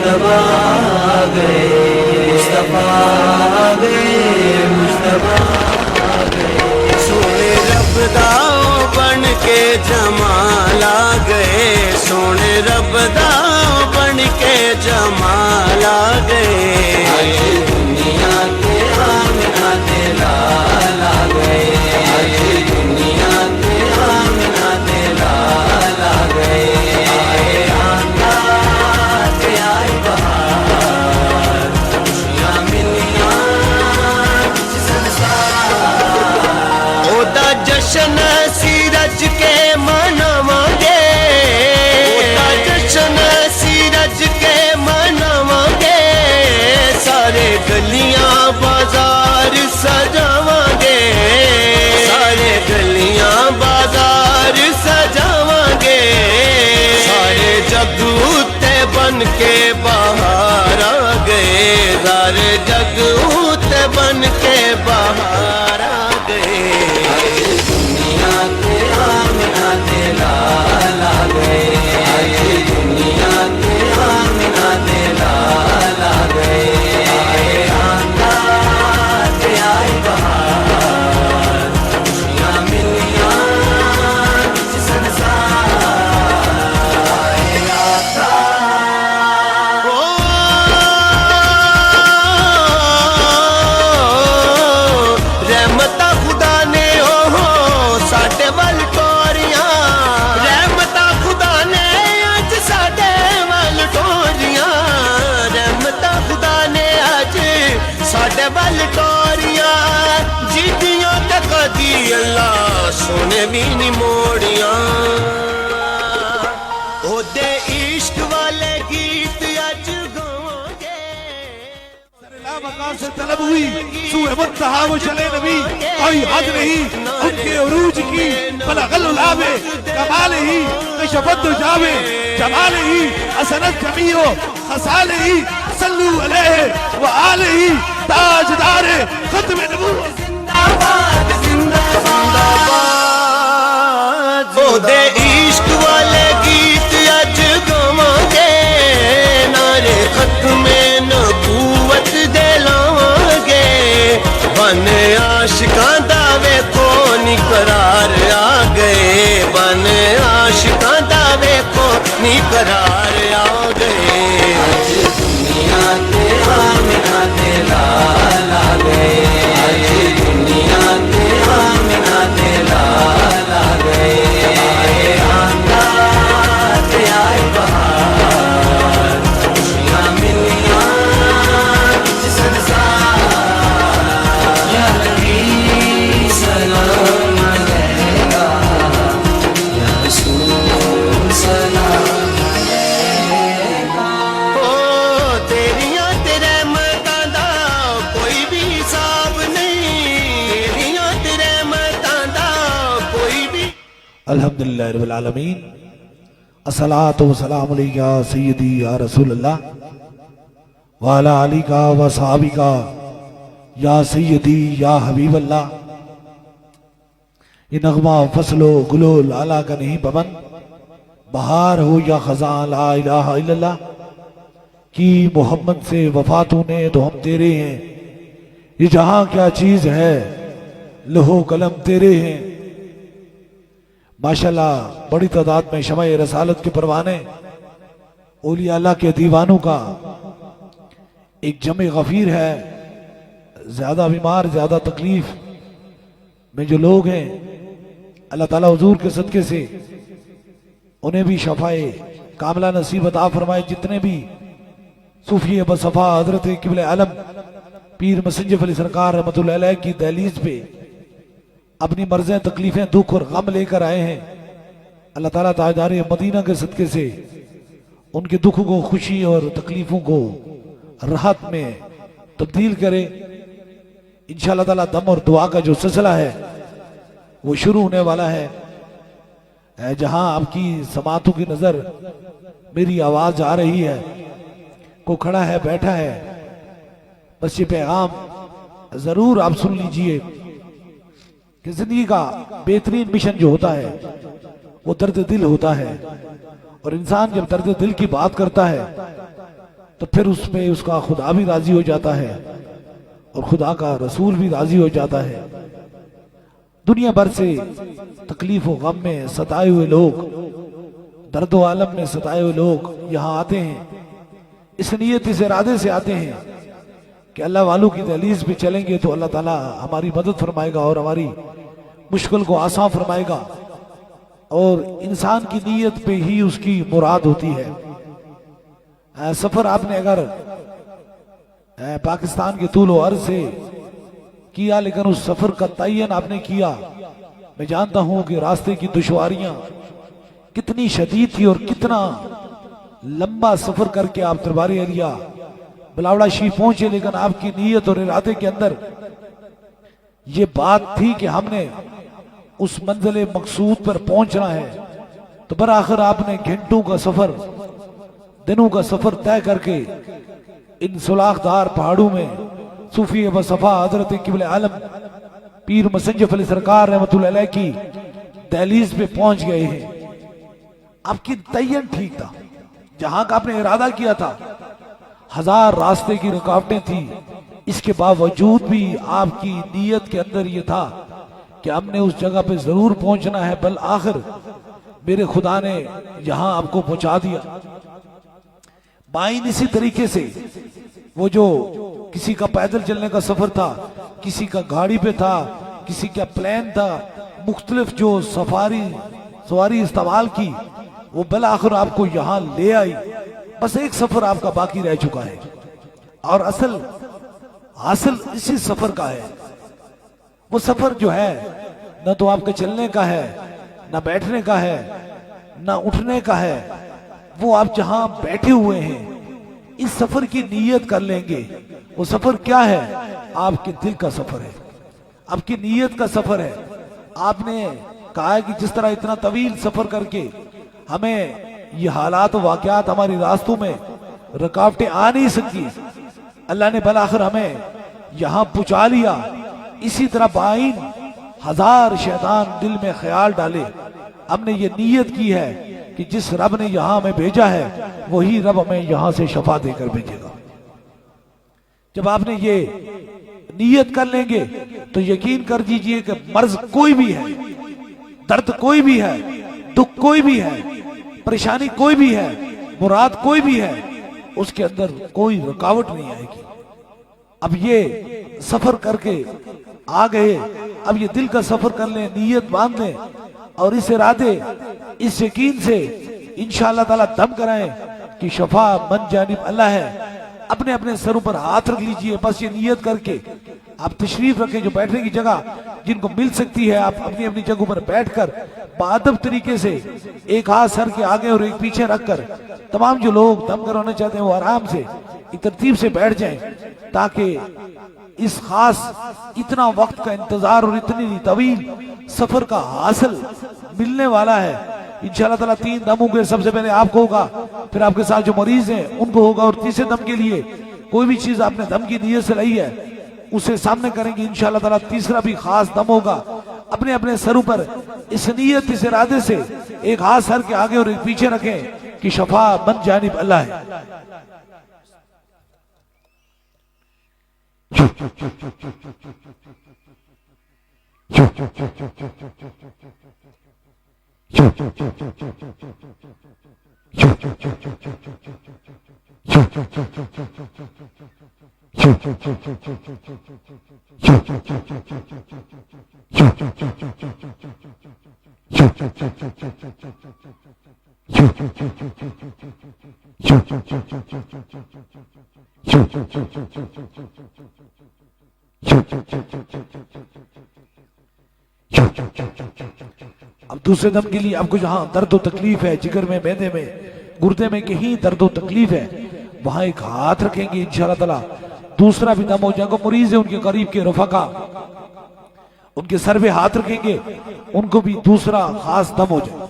मुस्तफा आ गए, मुस्तफा आ गए, मुस्तफा आ गए। सोने रब दा बन के जमाल आ गए, सोने रब दा बन के जमाल आ गए। आज दुनिया के आमिना ते लाल आ गए, आज दुनिया के आमिना ते लाल आ गए। आए आंदा ते आई बहार, खुशियां मिलियां विच संसार। ओदा जश्न सीरज के मनावांगे, ओदा जश्न सीरज के मनावांगे। सारे गलियां बाजार सजावांगे, सारे गलियां बाजार सजावांगे। सारे जग उत्ते बन के बाहर आ गए, सारे जग उत्ते बन के बाहर आ गए। आज दुनिया के आमिना ते लाल आ गए, आज दुनिया के आमिना ते लाल आ गए। आए आंदा ते आई बहार, खुशियां मिलियां विच संसार। आए आका रहमता खुदा ने साडे वल टोरियां, रहमता खुदा ने अज साडे वल टोरियां, रहमता खुदा ने अज साडे वल टोरियां। जिदियों ते कदी अल्लाह सोने भी नहीं मोड़ियां। ओदे इश्क वाले गीत अज गावांगे। मकाम से तलब हुई सूए मुंतहा वो चले नबी, कोई हद नहीं उनके उरूज की। बलगल उलावे कमाल ही कशफत जावे, जमाल ही असनत जमीओ खसाल ही। सल्लू अलैहि व आलिही ताजदार खत्म नबूवत। जिंदाबाद जिंदाबाद, ओदे इश्क वाले गीत अज गावांगे। नारे खत्म नबूवत दे लावांगे। बन आशिकां दा वेखो नी करार आ गए, बन आशिकां दा वेखो नी करार आ गए। आज दुनिया के आमिना ते लाल आ गए, आज दुनिया के आमिना ते लाल आ गए। आए आंदा ते आई बहार, खुशियां मिलियां विच संसार। या नबी सलाम अलैका, या रसूल सलाम अलैका। ओ तेरियां ते रहमतां दा कोई भी हिसाब नहीं, तेरियां ते रहमतां दा कोई भी। अल्हम्दुलिल्लाह रब्बिल आलमीन, अस्सलातु वस्सलामु अलैका सय्यदी या रसूलल्लाह व अला आलिका व सहाबिका या सय्यदी या हबीबल्लाह। ये नगमा फसलो गुलो लाला का नहीं बमन, बहार हो या खजान ला इलाहा इल्लल्लाह की मोहम्मद से वफा तूने तो हम तेरे हैं। ये जहां क्या चीज है लहो कलम तेरे हैं। माशाल्लाह बड़ी तादाद में शमा रसालत के परवाने औलिया अल्लाह के दीवानों का एक जमे गफीर है। ज्यादा बीमार ज्यादा तकलीफ में जो लोग हैं, अल्लाह ताला हुजूर के सदके से उन्हें भी शफाए कामला नसीब अता फरमाए। जितने भी सूफी बसफा हजरत किबले आलम पीर मसंजफ अली सरकार रहमतुल्लाह अलैह की दहलीज पे अपनी मर्ज़ें तकलीफें दुख और गम लेकर आए हैं। अल्लाह ताला ताजदार मदीना के सदके से उनके दुख को खुशी और तकलीफों को राहत में तब्दील करे। इंशाअल्लाह ताला दम और दुआ का जो सिलसिला है वो शुरू होने वाला है। जहां आपकी समातों की नजर मेरी आवाज आ रही है, को खड़ा है बैठा है, बस ये पैगाम जरूर आप सुन लीजिए कि जिंदगी का बेहतरीन मिशन जो होता है वो दर्द दिल होता है। और इंसान जब दर्द दिल की बात करता है तो फिर उसमें उसका खुदा भी राजी हो जाता है और खुदा का रसूल भी राजी हो जाता है। दुनिया भर से तकलीफ व गम में सताए हुए लोग, दर्द व आलम में सताए हुए लोग यहाँ आते हैं, इस नीयत इस इरादे से आते हैं कि अल्लाह वालों की दहलीज पे चलेंगे तो अल्लाह ताला हमारी मदद फरमाएगा और हमारी मुश्किल को आसान फरमाएगा। और इंसान की नीयत पे ही उसकी मुराद होती है। सफर आपने अगर पाकिस्तान के तूल अर्ज से किया, लेकिन उस सफर का तयन आपने किया, मैं जानता हूं कि रास्ते की दुश्वारियां कितनी शदीद थी और कितना लंबा सफर करके आप दरबारी एरिया बिलावड़ा शरीफ पहुंचे, लेकिन आपकी नीयत और इरादे के अंदर ये बात थी कि हमने उस मंजिल मकसूद पर पहुंचना है। तो बराखिर आपने घंटों का सफर, दिनों का सफर तय करके इन सुलाखदार पहाड़ों में सूफी वसफा हजरत किबले आलम पीर मसंजफ अली सरकार रहमतुल्लाह अलैह की दहलीज पे पहुंच गए हैं। आपकी तयन ठीक था, जहां का आपने इरादा किया था, हजार रास्ते की रुकावटें थी, इसके बावजूद भी आपकी नीयत के अंदर यह था कि हमने उस जगह पे जरूर पहुंचना है। बल आखिर मेरे खुदा ने यहां आपको पहुंचा दिया। बाइन इसी तरीके से वो जो किसी का पैदल चलने का सफर था, किसी का गाड़ी पे था, किसी का प्लेन था, मुख्तलिफ जो सवारी इस्तेमाल की, वो बल आखिर आपको यहां ले आई। बस एक सफर आपका बाकी रह चुका है और असल हासिल इसी सफर का है। वो सफर जो है न तो आपके चलने का है, न बैठने का है, न उठने का है, वो आप जहां बैठे हुए हैं इस सफर की नीयत कर लेंगे। वो सफर क्या है? आपके दिल का सफर है, आपकी नीयत का सफर है। आपने कहा है कि जिस तरह इतना तवील सफर करके हमें ये हालात वाकयात हमारी रास्तों में रुकावटें आ नहीं सकती, अल्लाह ने भला आखिर हमें यहां पहुंचा लिया। इसी तरह बाइन हजार शैतान दिल में ख्याल डाले, हमने ये नीयत की है कि जिस रब ने यहां हमें भेजा है वही रब हमें यहां से शफा देकर भेजेगा। जब आपने ये नीयत कर लेंगे तो यकीन कर दीजिए कि मर्ज कोई भी है, दर्द कोई भी है, दुख कोई भी है, परेशानी कोई भी है, मुराद कोई भी है, उसके अंदर कोई रुकावट नहीं आएगी। अब ये सफर करके आ गए, अब ये दिल का सफर कर लें, नीयत बांध लें और इस इरादे इस यकीन से इंशाअल्लाह ताला दम कराएं कि शफा मन जानिब अल्लाह है। अपने अपने सरों पर हाथ रख लीजिए, बस ये नियत करके आप तशरीफ रखें। जो बैठने की जगह जिनको मिल सकती है, आप अपनी अपनी जगहों पर बैठकर बादब तरीके से एक हाथ सर के आगे और एक पीछे रखकर, तमाम जो लोग दम कराना चाहते हैं वो आराम से एक तरतीब से बैठ जाएं, ताकि इस खास इतना वक्त का इंतजार और इतनी तवील सफर का हासिल मिलने वाला है। इंशाअल्लाह ताला 3 दम होंगे, सबसे पहले आपको होगा, फिर आपके साथ जो मरीज हैं उनको होगा, और तीसरे दम के लिए कोई भी चीज आपने दम की नीयत से लाई है उसे सामने करेंगे इंशाअल्लाह ताला। तीसरा भी खास दम होगा। अपने अपने सरों पर इस नीयत इस इरादे से एक हाथ सर के आगे और एक पीछे रखें कि शफा मन जानिब अल्लाह है। अब दूसरे दम के लिए आपको जहां दर्द तकलीफ है, जिगर में, मैदे में, गुर्दे में कहीं दर्द तकलीफ है, वहां एक हाथ रखेंगे इंशाअल्लाह ताला। दूसरा भी दम हो जाएगा, मरीज है उनके करीब के रफका उनके सर पे हाथ रखेंगे, उनको भी दूसरा खास दम हो जाए।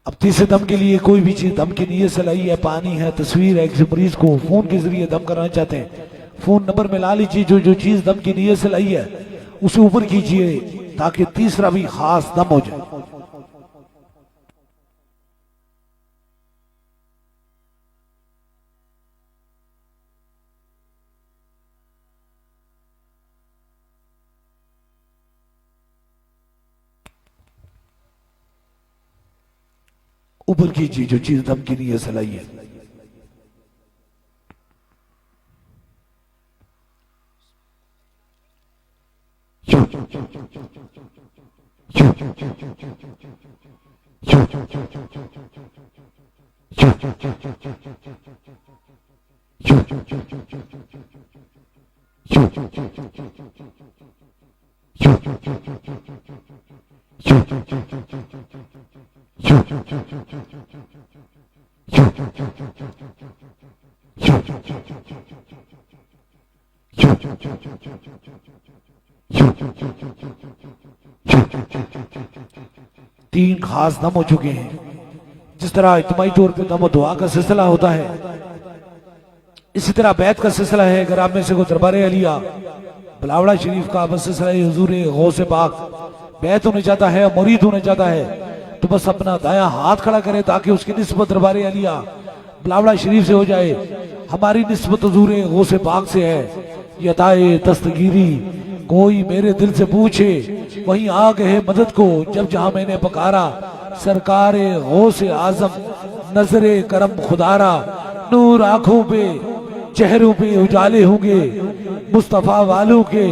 अब तीसरे दम के लिए कोई भी चीज दम की नीयत से लाई है, पानी है, तस्वीर है, किसी मरीज को फोन के जरिए दम कराना चाहते हैं, फोन नंबर में ला लीजिए, जो जो चीज दम की नीयत से लाई है उसे ऊपर कीजिए ताकि तीसरा भी खास दम हो जाए। ऊपर कीजिए जो चीज दम की नीयत से लाई है। तीन खास दम हो चुके हैं। जिस तरह इज्तिमाई तौर पे दम दुआ का सिलसिला होता है, इसी तरह बैत का सिलसिला है। अगर आप में से कोई दरबार अलिया बिलावड़ा शरीफ का बस सिलसिला हुजूर गौस पाक बैत होने चाहता है, मुरीद होने चाहता है, तो बस अपना दाया हाथ खड़ा करे ताकि उसकी निस्बत दरबार अलिया बिलावड़ा शरीफ से हो जाए। हमारी निस्बत हुजूर गौस पाक से है। यताए दस्तगीरी कोई मेरे दिल से पूछे, वहीं आ गए मदद को जब जहां मैंने पकारा। सरकार गौस आजम नजरे करम खुदारा, नूर आंखों पे चेहरों पे उजाले होंगे, मुस्तफा वालों के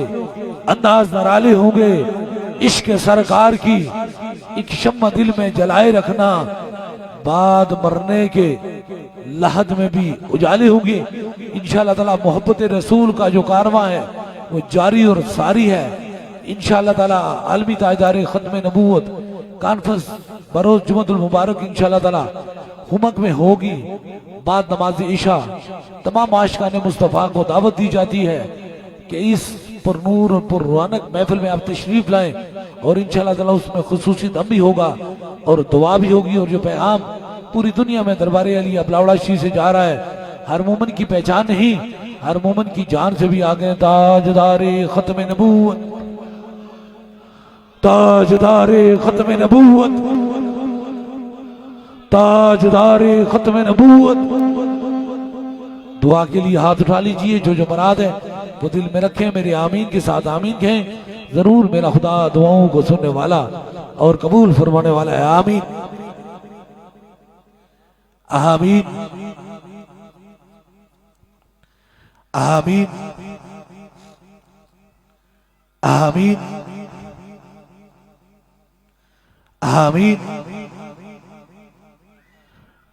अंदाज नराले होंगे। इश्क सरकार की एक शम्मा दिल में जलाए रखना, बाद मरने के लहद में भी उजाले होंगे। इंशाअल्लाह ताला मोहब्बत रसूल का जो कारवां है वो जारी और सारी है। इंशाअल्लाह ताला आलमी ताजदार खत्म नबूवत कॉन्फ्रेंस बरोज जुमअतुल मुबारक इंशाअल्लाह ताला हुमक में होगी। बाद नमाज इशा तमाम आशिकाने मुस्तफ़ा को दावत दी जाती है कि इस पुरनूर और पुररौनक महफिल में आप तशरीफ लाएं और इंशाअल्लाह ताला उसमें खुसूसी दम भी होगा और दुआ भी होगी। और जो पैगाम पूरी दुनिया में दरबार अलिया बिलावड़ा शरीफ से जा रहा है, हर मोमिन की पहचान नहीं, हर मोमिन की जान से भी आगे। ताजदारे खत्म नबूवत, ताजदारे खत्म नबूवत, ताजदारे खत्म नबूवत। दुआ के लिए हाथ उठा लीजिए, जो जो मुराद है वो दिल में रखें, मेरे आमीन के साथ आमीन कहें। जरूर मेरा खुदा दुआओं को सुनने वाला और कबूल फरमाने वाला है। आमीन आमीन आमीन आमीन आमीन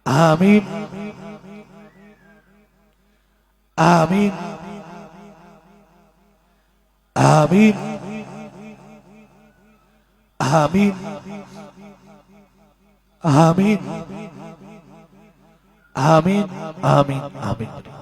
आमीन आमीन आमीन आमीन आमीन आमीन आमीन आमीन।